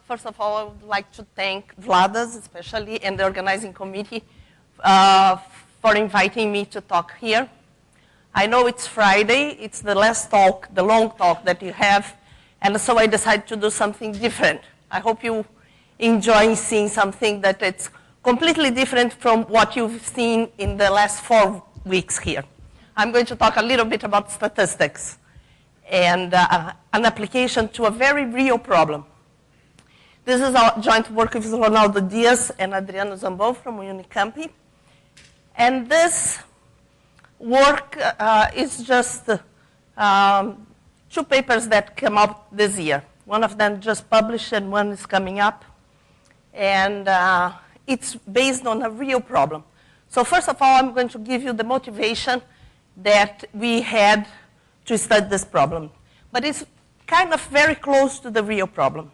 First of all, I would like to thank Vladas, especially, and the organizing committee for inviting me to talk here. I know it's Friday, it's the last talk, the long talk that you have, and so I decided to do something different. I hope you enjoy seeing something that it's completely different from what you've seen in the last 4 weeks here. I'm going to talk a little bit about statistics and an application to a very real problem. This is our joint work with Ronaldo Diaz and Adriano Zambon from Unicamp. And this work is just 2 papers that came out this year. One of them just published and one is coming up. And it's based on a real problem. So first of all, I'm going to give you the motivation that we had to study this problem. But it's kind of very close to the real problem.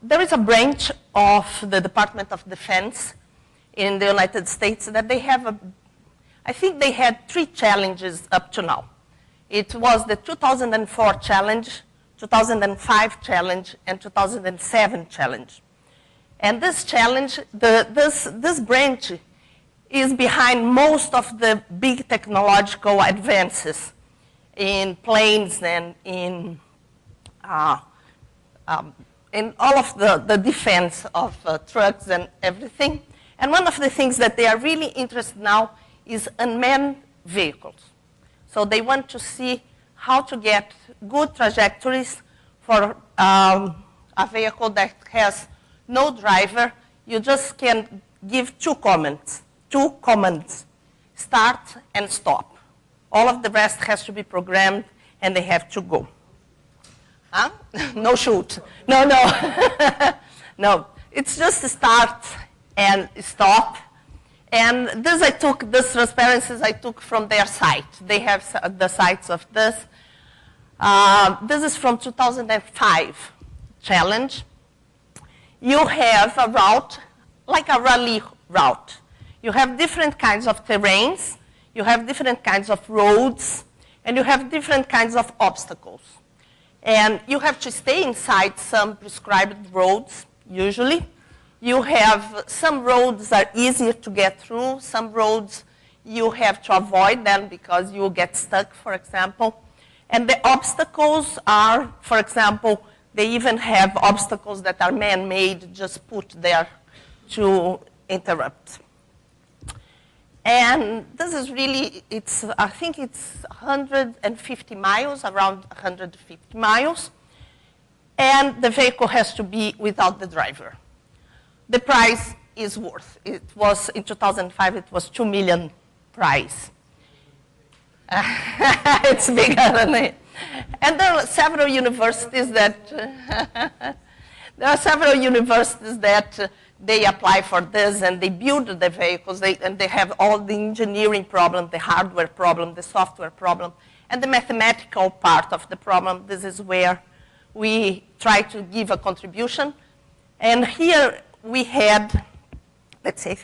There is a branch of the Department of Defense in the United States that they have I think they had 3 challenges up to now. It was the 2004 challenge, 2005 challenge, and 2007 challenge. And this challenge, this branch is behind most of the big technological advances in planes and in all of the defense of trucks and everything. And one of the things that they are really interested now is unmanned vehicles. So they want to see how to get good trajectories for a vehicle that has no driver. You just can give 2 commands, start and stop. All of the rest has to be programmed and they have to go. Huh? No shoot. No. No, it's just start and stop. And this transparencies I took from their site. They have the sites of this. This is from 2005 challenge. You have a route, like a rally route. You have different kinds of terrains, you have different kinds of roads, and you have different kinds of obstacles. And you have to stay inside some prescribed roads, usually. You have some roads are easier to get through, some roads you have to avoid them because you will get stuck, for example. And the obstacles are, for example, they even have obstacles that are man-made, just put there to interrupt. And this is really, I think it's 150 miles, around 150 miles. And the vehicle has to be without the driver. The prize is worth. It was, in 2005, it was $2 million prize. It's bigger than it. And there are several universities that, they apply for this and they build the vehicles and they have all the engineering problem, the hardware problem, the software problem, and the mathematical part of the problem. This is where we try to give a contribution. And here we had, let's say,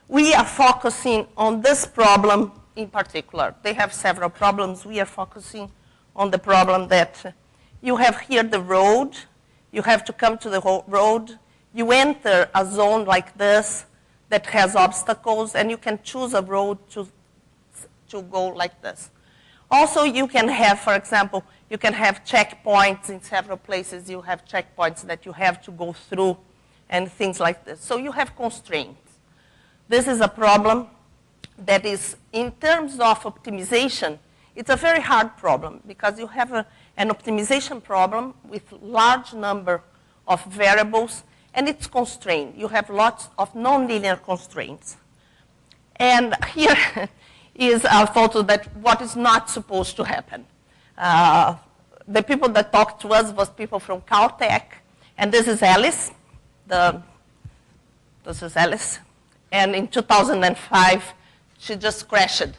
we are focusing on this problem in particular. They have several problems. We are focusing on the problem that you have here the road. You have to come to the road. You enter a zone like this that has obstacles, and you can choose a road to go like this. Also, you can have, for example, you can have checkpoints in several places. You have checkpoints that you have to go through and things like this. So you have constraints. This is a problem that is, in terms of optimization, it's a very hard problem because you have an optimization problem with large number of variables, and it's constrained. You have lots of nonlinear constraints. And here is a photo that what is not supposed to happen. The people that talked to us was people from Caltech, and this is Alice. This is Alice. And in 2005, she just crashed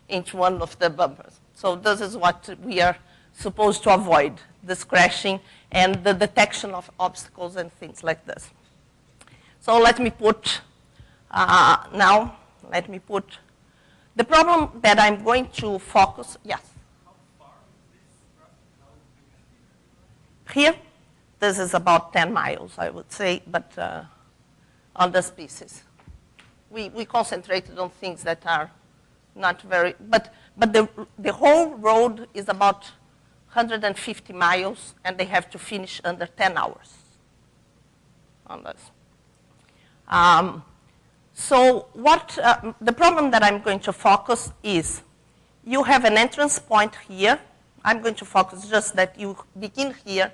into one of the bumpers. So this is what we are supposed to avoid, this crashing and the detection of obstacles and things like this. So let me put, the problem that I'm going to focus, yes? Here, this is about 10 miles, I would say, but on the species. We concentrated on things that are not very, but the whole road is about 150 miles, and they have to finish under 10 hours on this. So what the problem that I'm going to focus is, you have an entrance point here. I'm going to focus just that you begin here.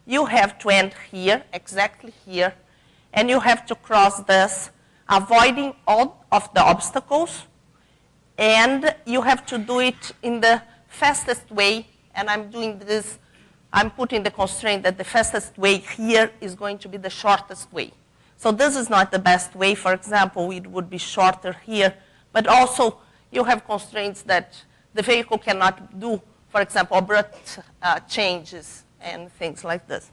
You have to end here, exactly here, and you have to cross this, avoiding all of the obstacles, and you have to do it in the fastest way, and I'm doing this, I'm putting the constraint that the fastest way here is going to be the shortest way. So this is not the best way. For example, it would be shorter here, but also you have constraints that the vehicle cannot do, for example, abrupt changes and things like this.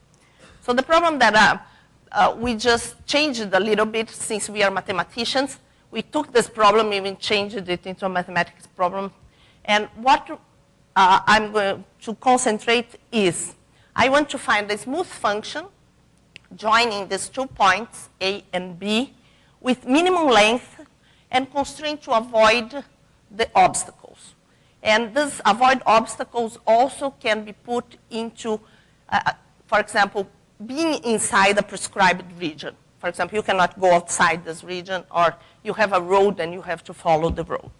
So the problem that we just changed it a little bit, since we are mathematicians. We took this problem, even changed it into a mathematics problem. And what I'm going to concentrate is, I want to find a smooth function joining these 2 points, A and B, with minimum length and constraint to avoid the obstacles. And these avoid obstacles also can be put into, for example, being inside a prescribed region. For example, you cannot go outside this region, or you have a road and you have to follow the road.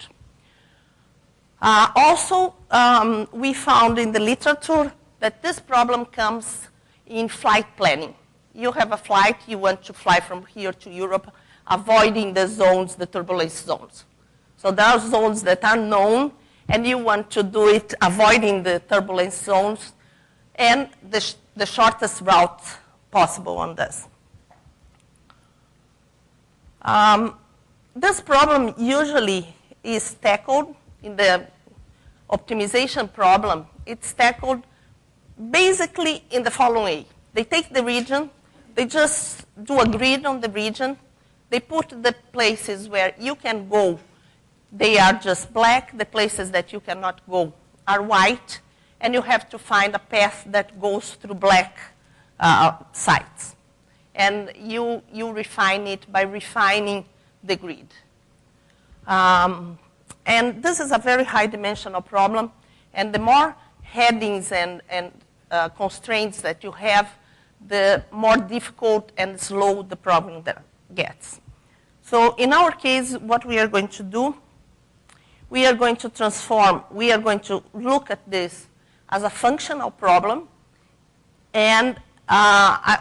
Also, we found in the literature that this problem comes in flight planning. You have a flight, you want to fly from here to Europe, avoiding the zones, the turbulence zones. So there are zones that are known, and you want to do it avoiding the turbulence zones, and the shortest route possible on this. This problem usually is tackled in the optimization problem. It's tackled basically in the following way. They take the region, they just do a grid on the region, they put the places where you can go, they are just black, the places that you cannot go are white, and you have to find a path that goes through black sites. And you refine it by refining the grid. And this is a very high dimensional problem, and the more headings and constraints that you have, the more difficult and slow the problem that gets. So in our case, what we are going to do, we are going to transform, we are going to look at this as a functional problem, and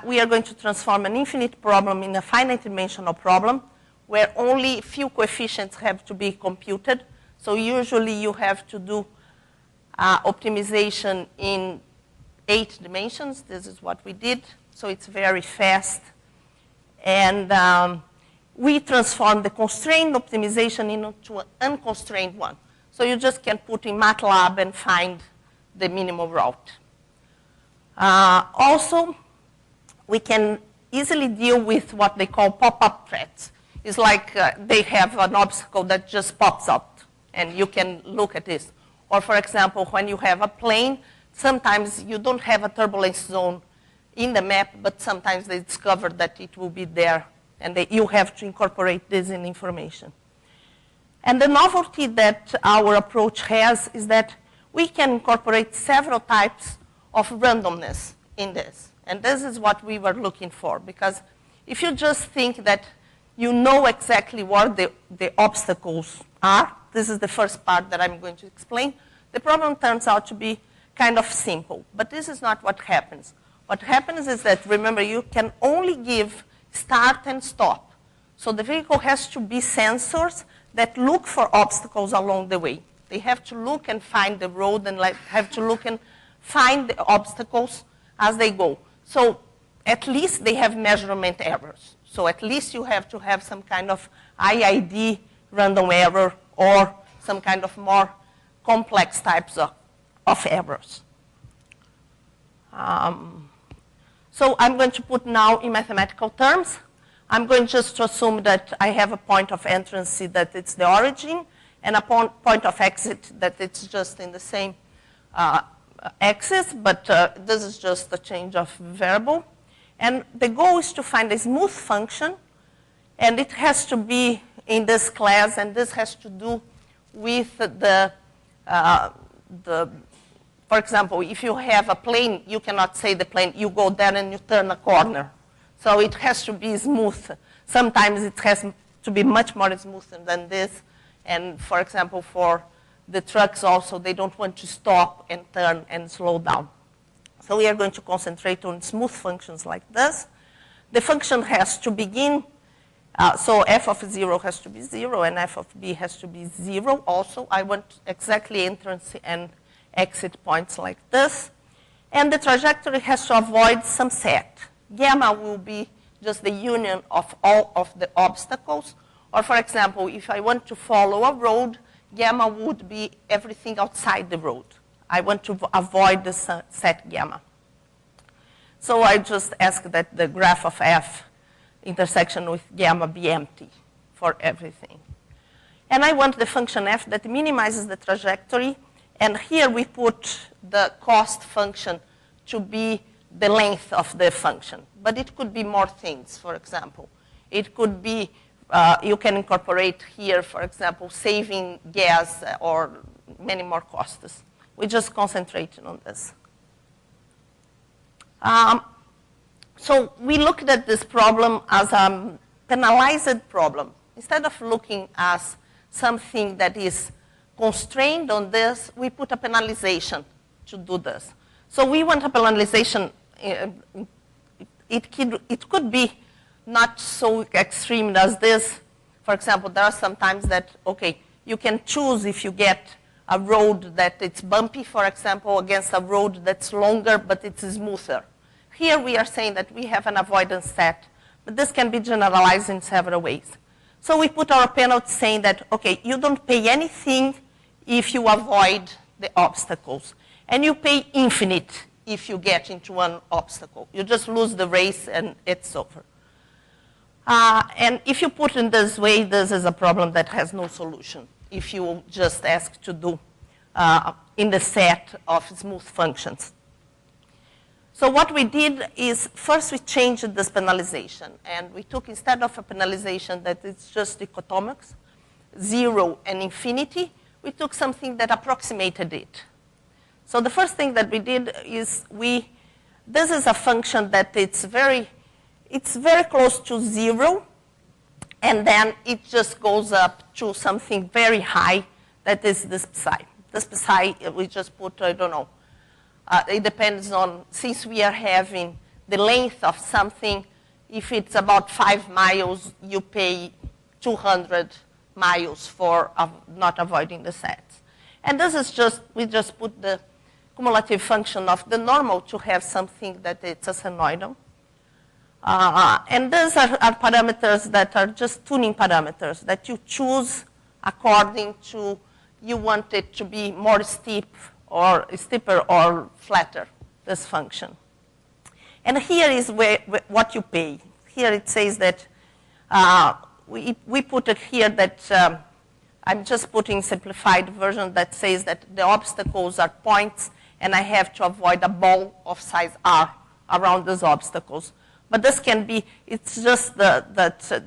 we are going to transform an infinite problem in a finite dimensional problem where only few coefficients have to be computed. So usually you have to do optimization in 8 dimensions. This is what we did. So it's very fast. And we transform the constrained optimization into an unconstrained one. So you just can put in MATLAB and find the minimal route. Also, we can easily deal with what they call pop-up threats. It's like they have an obstacle that just pops up, and you can look at this. Or for example, when you have a plane, sometimes you don't have a turbulence zone in the map, but sometimes they discover that it will be there, and you have to incorporate this in information. And the novelty that our approach has is that we can incorporate several types of randomness in this. And this is what we were looking for, because if you just think that you know exactly what the obstacles are, this is the first part that I'm going to explain, the problem turns out to be kind of simple. But this is not what happens. What happens is that, remember, you can only give start and stop. So the vehicle has to be sensors that look for obstacles along the way. They have to look and find the road, and have to look and find the obstacles as they go. So at least they have measurement errors. So at least you have to have some kind of IID random error or some kind of more complex types of errors. So I'm going to put now in mathematical terms. I'm going just to assume that I have a point of entrance that it's the origin, and a point of exit that it's just in the same axis, but this is just a change of variable. And the goal is to find a smooth function, and it has to be in this class, and this has to do with for example, if you have a plane, you cannot say the plane, you go there and you turn a corner. So it has to be smooth. Sometimes it has to be much more smooth than this. And for example, for the trucks also, they don't want to stop and turn and slow down. So we are going to concentrate on smooth functions like this. The function has to begin, so f of 0 has to be 0, and f of b has to be 0 also. I want exactly entrance and exit points like this. And the trajectory has to avoid some set. Gamma will be just the union of all of the obstacles. Or for example, if I want to follow a road, gamma would be everything outside the road. I want to avoid the set gamma. So I just ask that the graph of f intersection with gamma be empty for everything. And I want the function f that minimizes the trajectory. And here we put the cost function to be the length of the function. But it could be more things, for example. It could be, you can incorporate here, for example, saving gas or many more costs. We just concentrated on this. So we looked at this problem as a penalized problem. Instead of looking as something that is constrained on this, we put a penalization to do this. So we want a penalization. It could be not so extreme as this. For example, there are some times that, okay, you can choose if you get a road that it's bumpy, for example, against a road that's longer but it's smoother. Here we are saying that we have an avoidance set, but this can be generalized in several ways. So we put our penalty saying that, okay, you don't pay anything if you avoid the obstacles. And you pay infinite if you get into one obstacle. You just lose the race and it's over. And if you put in this way, this is a problem that has no solution if you just ask to do in the set of smooth functions. So what we did is first we changed this penalization. And we took, instead of a penalization that is just dichotomics, 0 and infinity, we took something that approximated it. So the first thing that we did is this is a function that it's very close to 0, and then it just goes up to something very high, that is this psi. This psi, we just put, I don't know, it depends on, since we are having the length of something, if it's about 5 miles, you pay 200 miles for not avoiding the sets. And this is just, we just put the cumulative function of the normal to have something that it's a sinusoidal. And these are parameters that are just tuning parameters that you choose according to you want it to be more steep or steeper or flatter, this function. And here is what you pay. Here it says that we put it here that I'm just putting simplified version that says that the obstacles are points and I have to avoid a ball of size r around those obstacles. But this can be, it's just that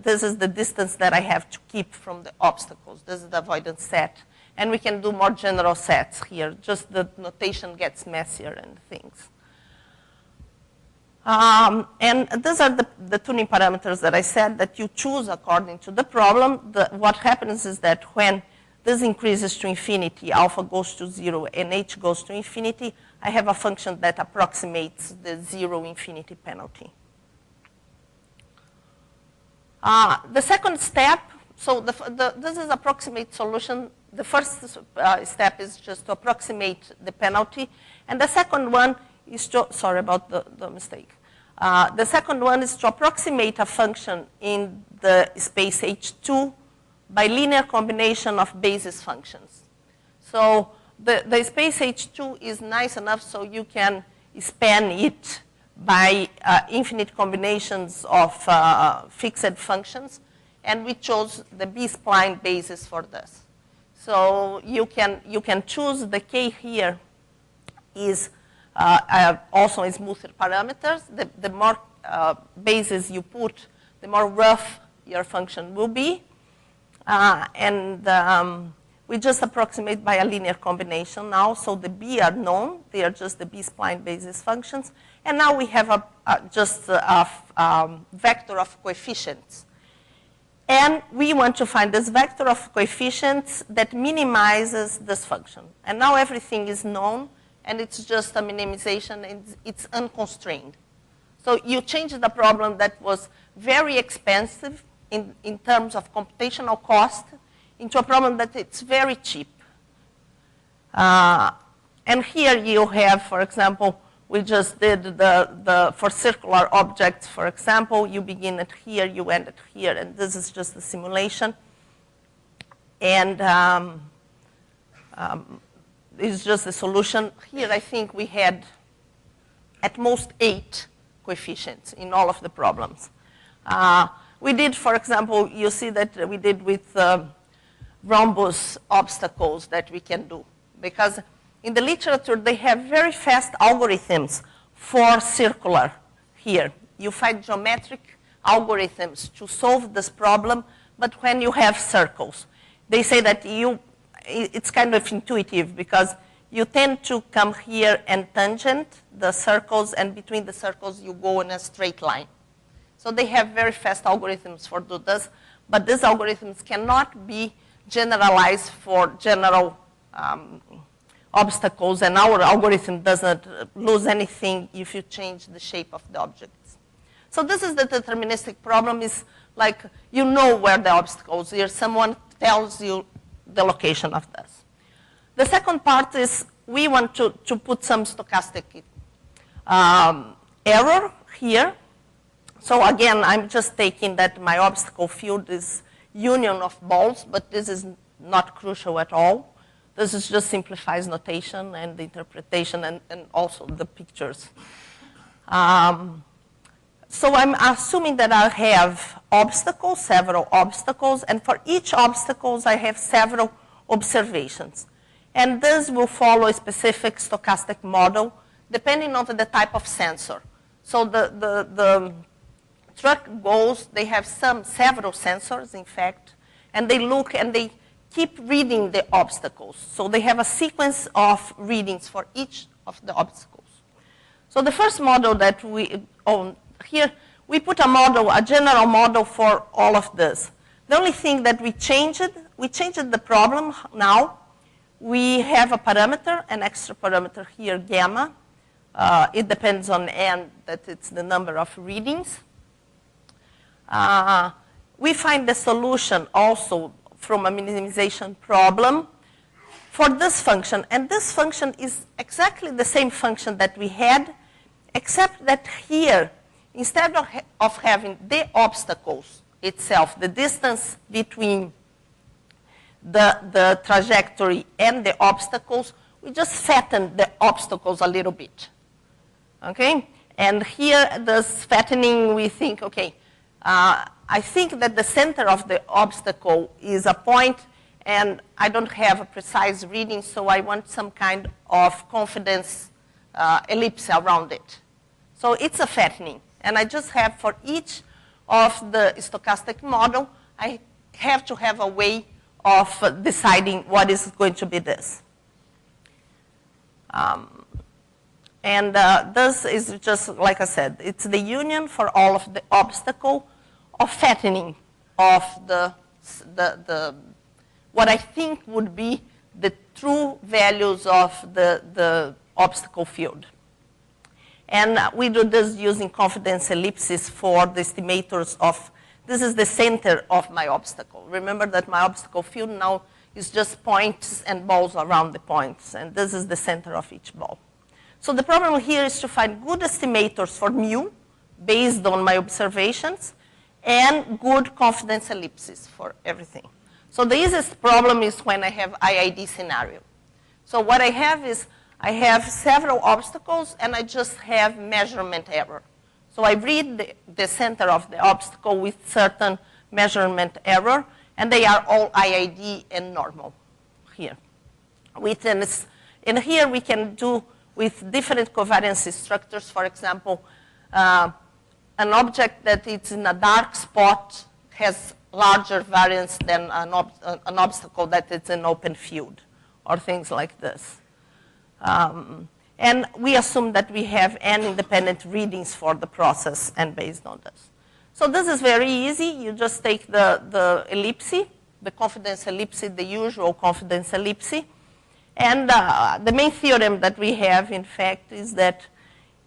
this is the distance that I have to keep from the obstacles. This is the avoidance set. And we can do more general sets here. Just the notation gets messier and things. And these are the tuning parameters that I said that you choose according to the problem. What happens is that when this increases to infinity, alpha goes to 0, and h goes to infinity, I have a function that approximates the 0 infinity penalty. The second step, so this is approximate solution. The first step is just to approximate the penalty. And the second one is to, sorry about the mistake. The second one is to approximate a function in the space H2 by linear combination of basis functions. So the space H2 is nice enough so you can span it by infinite combinations of fixed functions. And we chose the B-spline basis for this. So you can choose the k here is also in smoother parameters. The more bases you put, the more rough your function will be. We just approximate by a linear combination now. So the B are known. They are just the B-spline basis functions. And now we have just a vector of coefficients. And we want to find this vector of coefficients that minimizes this function. And now everything is known, and it's just a minimization, and it's unconstrained. So you change the problem that was very expensive in terms of computational cost into a problem that it's very cheap. And here you have, for example, we just did for circular objects, for example, you begin at here, you end at here, and this is just a simulation. And it's just a solution. Here I think we had at most 8 coefficients in all of the problems. We did, for example, you see that we did with rhombus obstacles that we can do. Because in the literature, they have very fast algorithms for circular here. You find geometric algorithms to solve this problem, but when you have circles, they say that it's kind of intuitive because you tend to come here and tangent the circles, and between the circles, you go in a straight line. So they have very fast algorithms for do this, but these algorithms cannot be generalized for general obstacles, and our algorithm doesn't lose anything if you change the shape of the objects. So this is the deterministic problem. Is like you know where the obstacles are. Someone tells you the location of this. The second part is we want to put some stochastic error here. So again, I'm just taking that my obstacle field is union of balls, but this is not crucial at all. This is just simplifies notation and the interpretation and also the pictures. So I'm assuming that I have obstacles, several obstacles, and for each obstacles I have several observations. And this will follow a specific stochastic model depending on the type of sensor. So the truck goes, they have several sensors, in fact, and they look and they keep reading the obstacles. So they have a sequence of readings for each of the obstacles. So the first model that we own here, we put a model, a general model for all of this. The only thing that we changed the problem now. We have a parameter, an extra parameter here, gamma. It depends on n, that it's the number of readings. We find the solution also from a minimization problem for this function. And this function is exactly the same function that we had, except that here, instead of having the obstacles itself, the distance between the trajectory and the obstacles, we just fatten the obstacles a little bit. Okay? And here, this fattening, we think, okay, I think that the center of the obstacle is a point, and I don't have a precise reading, so I want some kind of confidence ellipse around it. So it's a fattening. And I just have, for each of the stochastic model, I have to have a way of deciding what is going to be this. This is just, like I said, it's the union for all of the obstacle of fattening of what I think would be the true values of the obstacle field. And we do this using confidence ellipses for the estimators of, this is the center of my obstacle. Remember that my obstacle field now is just points and balls around the points, and this is the center of each ball. So the problem here is to find good estimators for mu based on my observations and good confidence ellipses for everything. So the easiest problem is when I have IID scenario. So what I have is I have several obstacles and I just have measurement error. So I read the center of the obstacle with certain measurement error, and they are all IID and normal here. And here we can do with different covariance structures. For example, an object that is in a dark spot has larger variance than an obstacle that is in open field, or things like this. And we assume that we have n independent readings for the process and based on this. So this is very easy. You just take the ellipse, the confidence ellipse, the usual confidence ellipse. And the main theorem that we have, in fact, is that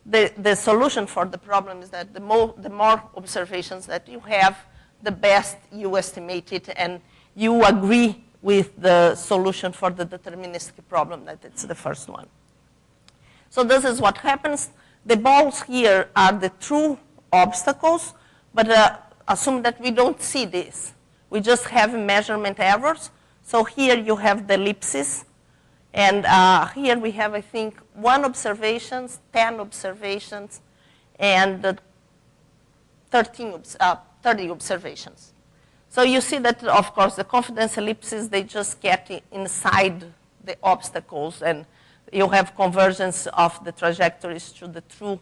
the solution for the problem is that the more observations that you have, the best you estimate it, and you agree with the solution for the deterministic problem, that it's the first one. So this is what happens. The balls here are the true obstacles, but assume that we don't see this. We just have measurement errors. So here you have the ellipses, and here we have, I think, 1 observation, 10 observations, and 30 observations. So you see that, of course, the confidence ellipses, they just get inside the obstacles, and you have convergence of the trajectories to the true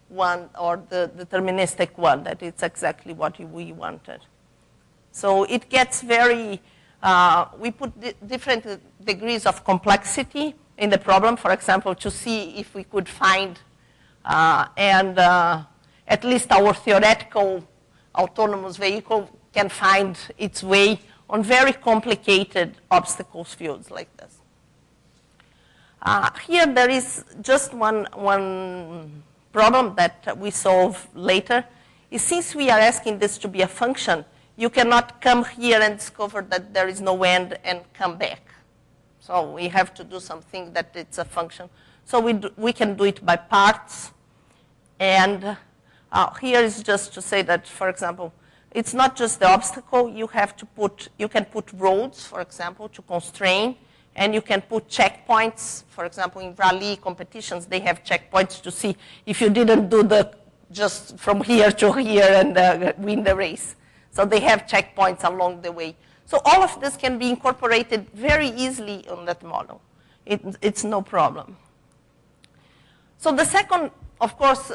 one or the deterministic one, that it's exactly what we wanted. So it gets very, we put different degrees of complexity in the problem, for example, to see if we could find, at least our theoretical autonomous vehicle can find its way on very complicated obstacles fields like this. Here there is just one problem that we solve later. Is since we are asking this to be a function, you cannot come here and discover that there is no end and come back. So we have to do something that it's a function. So we can do it by parts. And here is just to say that, for example, it's not just the obstacle. You can put roads, for example, to constrain. And you can put checkpoints. For example, in rally competitions, they have checkpoints to see if you didn't do just from here to here and win the race. So they have checkpoints along the way. So all of this can be incorporated very easily on that model. It's no problem. So the second, of course,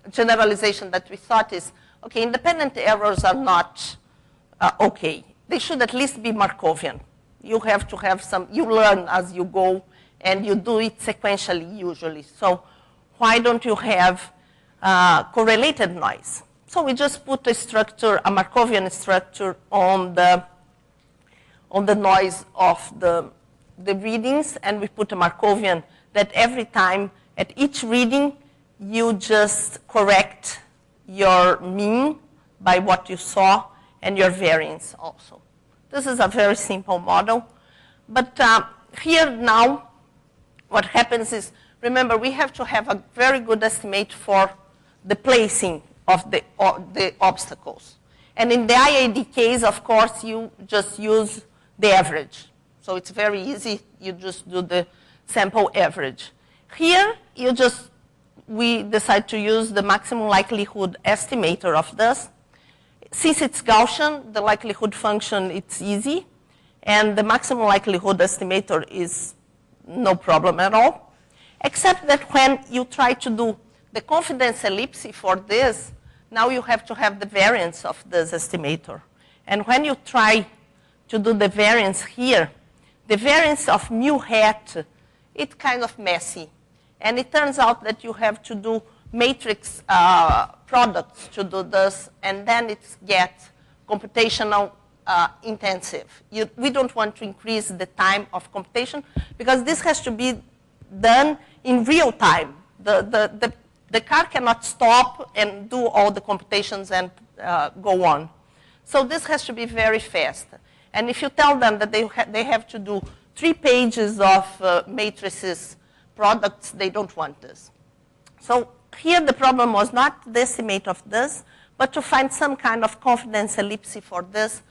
generalization that we thought is, okay, independent errors are not okay. They should at least be Markovian. You have to have you learn as you go, and you do it sequentially usually. So why don't you have correlated noise? So we just put a structure, a Markovian structure on the noise of the readings, and we put a Markovian that every time at each reading, you just correct your mean by what you saw and your variance also. This is a very simple model. But here now, what happens is, remember, we have to have a very good estimate for the placing of the obstacles. And in the IAD case, of course, you just use the average. So it's very easy. You just do the sample average. Here, we decide to use the maximum likelihood estimator of this. Since it's Gaussian, the likelihood function, it's easy. And the maximum likelihood estimator is no problem at all. Except that when you try to do the confidence ellipse for this, now you have to have the variance of this estimator. And when you try to do the variance here, the variance of mu hat, it's kind of messy. And it turns out that you have to do matrix products to do this, and then it gets computational intensive. We don't want to increase the time of computation, because this has to be done in real time. The car cannot stop and do all the computations and go on. So this has to be very fast. And if you tell them that they have to do 3 pages of matrices products, they don't want this. So here the problem was not the estimate of this, but to find some kind of confidence ellipse for this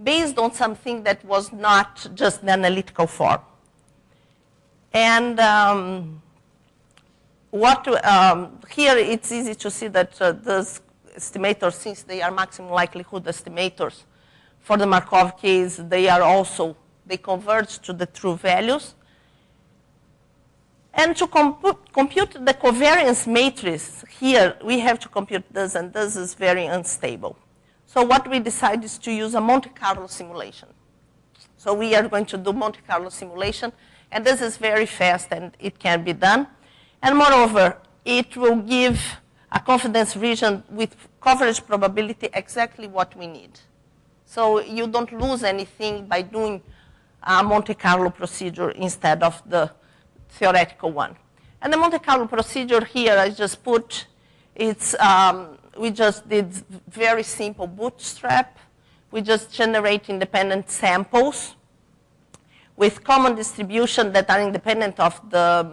based on something that was not just the analytical form. And here it's easy to see that these estimators, since they are maximum likelihood estimators, for the Markov case, they converge to the true values. And to compute the covariance matrix, here we have to compute this, and this is very unstable. So what we decided is to use a Monte Carlo simulation. So we are going to do Monte Carlo simulation, and this is very fast, and it can be done. And moreover, it will give a confidence region with coverage probability exactly what we need. So you don't lose anything by doing a Monte Carlo procedure instead of the theoretical one. And the Monte Carlo procedure here, I just put, it's, we just did very simple bootstrap. We just generate independent samples with common distribution that are independent of the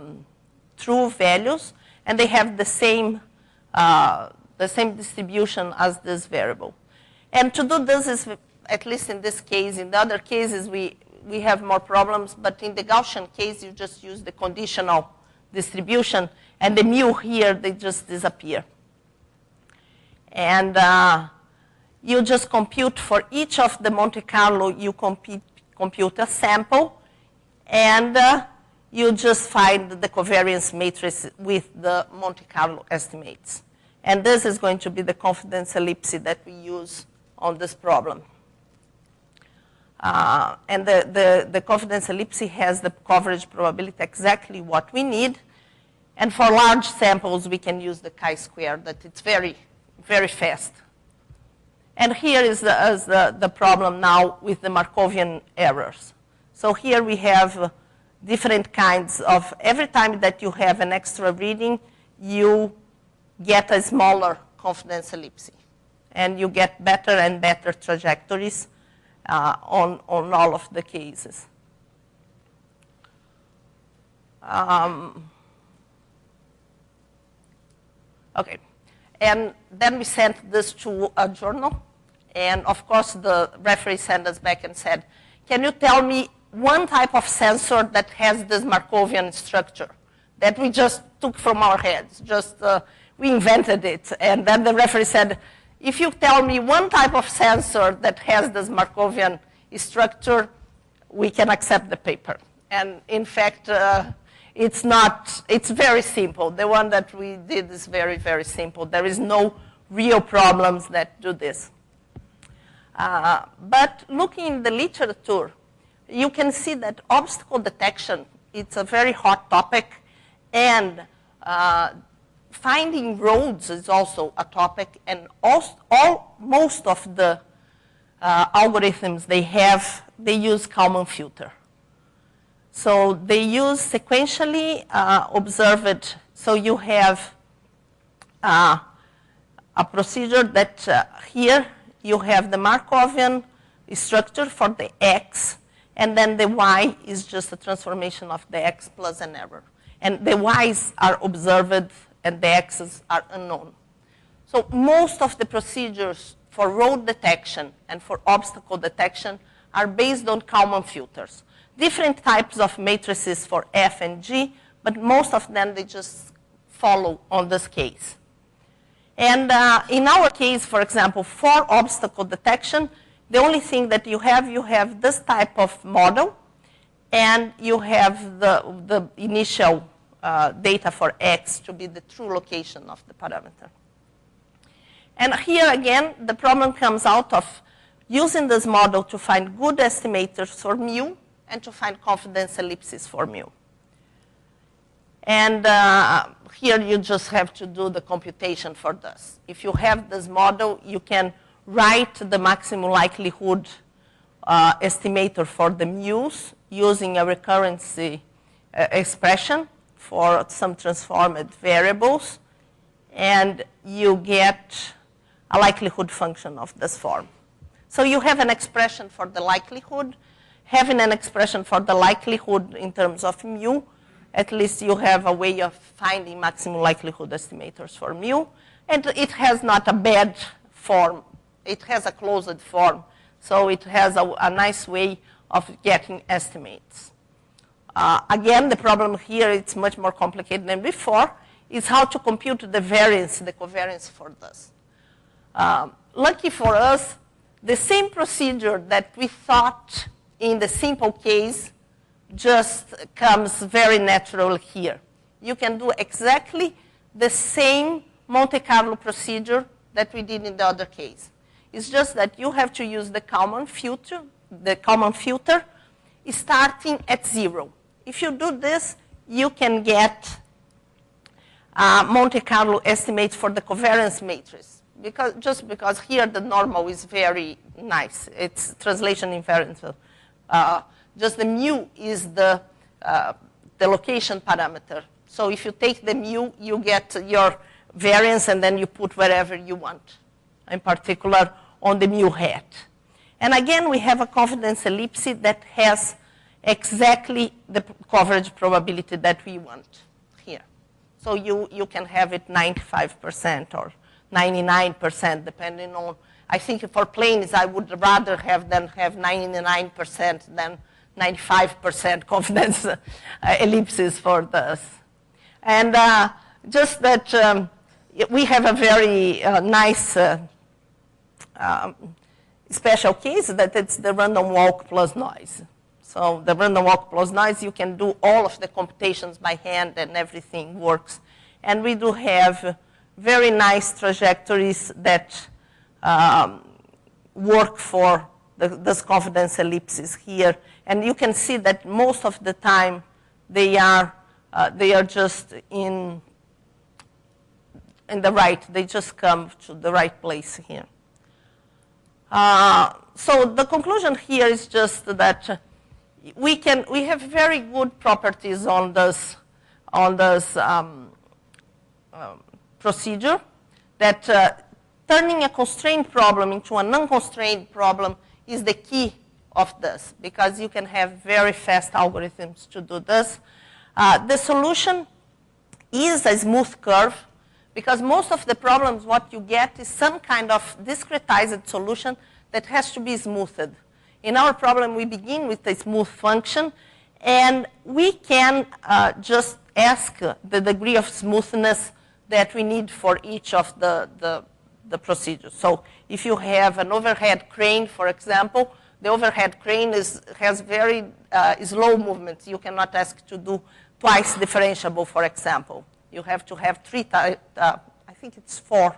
true values, and they have the same distribution as this variable. And to do this is, at least in this case, in the other cases we have more problems, but in the Gaussian case, you just use the conditional distribution, and the mu here, they just disappear. And you just compute for each of the Monte Carlo, you compute a sample, and you just find the covariance matrix with the Monte Carlo estimates. And this is going to be the confidence ellipse that we use on this problem. And the confidence ellipse has the coverage probability exactly what we need. And for large samples, we can use the chi-square, that it's very, very fast. And here is the problem now with the Markovian errors. So here we have different kinds of, every time that you have an extra reading, you get a smaller confidence ellipse. And you get better and better trajectories on all of the cases. Okay, and then we sent this to a journal, and of course the referee sent us back and said, can you tell me one type of sensor that has this Markovian structure that we just took from our heads, we invented it. And then the referee said, if you tell me one type of sensor that has this Markovian structure, we can accept the paper. And in fact, it's very simple. The one that we did is very, very simple. There is no real problems that do this. But looking in the literature, you can see that obstacle detection, it's a very hot topic, and finding roads is also a topic, and most of the algorithms they use Kalman filter. So they use sequentially observed, so you have a procedure that here you have the Markovian structure for the X, and then the Y is just a transformation of the X plus an error. And the Y's are observed and the X's are unknown. So most of the procedures for road detection and for obstacle detection are based on Kalman filters. Different types of matrices for F and G, but most of them, they just follow on this case. And in our case, for example, for obstacle detection, the only thing that you have this type of model, and you have the initial data for X to be the true location of the parameter. And here again, the problem comes out of using this model to find good estimators for mu and to find confidence ellipses for mu. And here you just have to do the computation for this. If you have this model, you can write the maximum likelihood estimator for the mu's using a recurrency expression for some transformed variables, and you get a likelihood function of this form. So you have an expression for the likelihood. Having an expression for the likelihood in terms of mu, at least you have a way of finding maximum likelihood estimators for mu, and it has not a bad form. It has a closed form, so it has a nice way of getting estimates. Again, the problem here, it's much more complicated than before, is how to compute the variance, the covariance for this. Lucky for us, the same procedure that we thought in the simple case just comes very natural here. you can do exactly the same Monte Carlo procedure that we did in the other case. It's just that you have to use the common filter starting at 0. If you do this, you can get Monte Carlo estimates for the covariance matrix. Just because here the normal is very nice. It's translation invariance. Just the mu is the location parameter. So if you take the mu, you get your variance, and then you put wherever you want, in particular on the mu hat. And again, we have a confidence ellipse that has exactly the coverage probability that we want here. So you can have it 95% or 99%, depending on, I think for planes, I would rather have them have 99% than 95% confidence ellipses for this. And just that we have a very nice special case that it's the random walk plus noise. So the random walk plus noise, you can do all of the computations by hand and everything works. And we do have very nice trajectories that work for this confidence ellipses here. And you can see that most of the time they are just in the right. They just come to the right place here. So the conclusion here is just that we have very good properties on this procedure, that turning a constrained problem into an unconstrained problem is the key of this, because you can have very fast algorithms to do this. The solution is a smooth curve, because most of the problems, what you get is some kind of discretized solution that has to be smoothed. In our problem, we begin with a smooth function, and we can just ask the degree of smoothness that we need for each of the procedures. So if you have an overhead crane, for example, the overhead crane has very slow movements. You cannot ask to do twice differentiable, for example. You have to have I think it's 4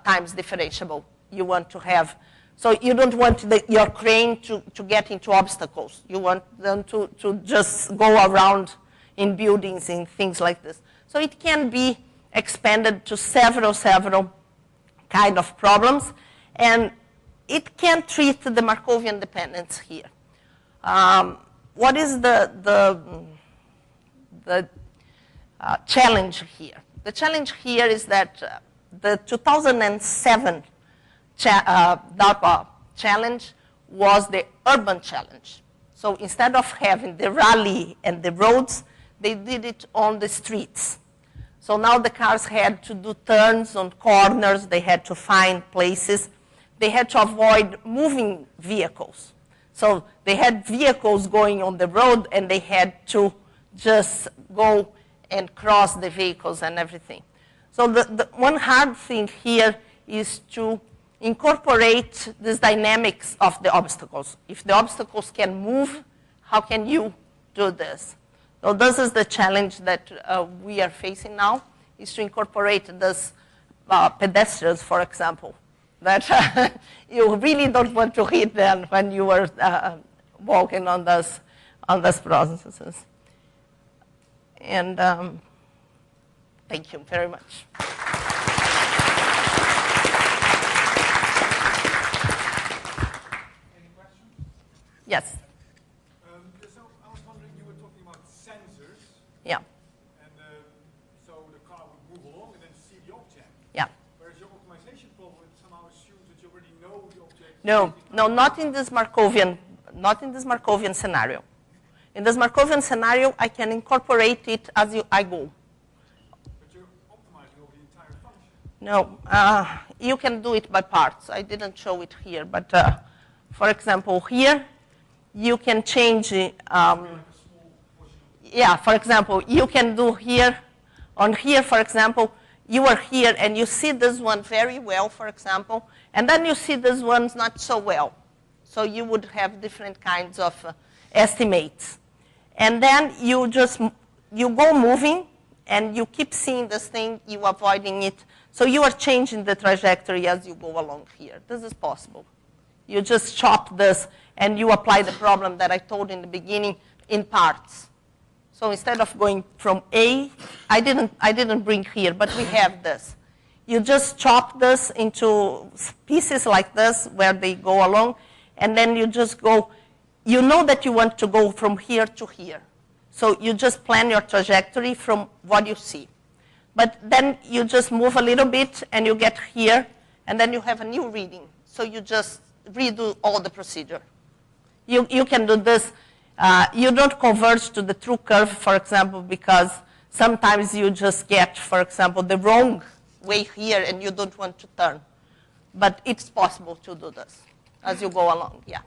times differentiable you want to have. So you don't want your crane to get into obstacles. You want them to just go around in buildings and things like this. So it can be expanded to several kind of problems, and it can treat the Markovian dependence here. What is the challenge here? The challenge here is that the 2007 DARPA challenge was the urban challenge. So instead of having the rally and the roads, they did it on the streets. So now the cars had to do turns on corners, they had to find places, they had to avoid moving vehicles. So they had vehicles going on the road, and they had to just go and cross the vehicles and everything. So the one hard thing here is to incorporate this dynamics of the obstacles. If the obstacles can move, how can you do this? So this is the challenge that we are facing now, is to incorporate this pedestrians, for example, that you really don't want to hit them when you are walking on those processes. And thank you very much. Any questions? Yes. So I was wondering, you were talking about sensors. Yeah. And so the car would move along and then see the object. Yeah. Whereas your optimization problem somehow assumes that you already know the object. No, not in this Markovian scenario. In this Markovian scenario, I can incorporate it as I go. But you're optimizing over the entire function. No, you can do it by parts. I didn't show it here, but for example, here, you can change, yeah, for example, you can do here, on here, for example, you are here and you see this one very well, for example, and then you see this one's not so well. So you would have different kinds of estimates. And then you go moving, and you keep seeing this thing, you avoiding it. So you are changing the trajectory as you go along here. This is possible. You just chop this, and you apply the problem that I told in the beginning in parts. So instead of going from A, I didn't bring here, but we have this. You just chop this into pieces like this where they go along, and then you just go, you know that you want to go from here to here. So you just plan your trajectory from what you see. But then you just move a little bit, and you get here, and then you have a new reading. So you just redo all the procedure. You can do this. You don't converge to the true curve, for example, because sometimes you just get, for example, the wrong way here, and you don't want to turn. But it's possible to do this as you go along, yeah.